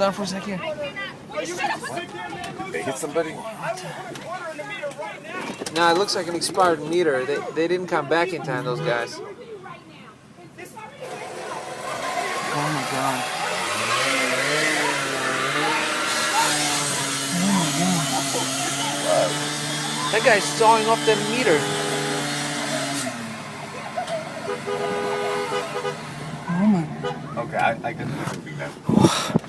Down for a second. Did they hit somebody? No, it looks like an expired meter. They didn't come back in time, those guys. Oh my god. That guy's sawing off that meter. Oh my. Okay, I can do that.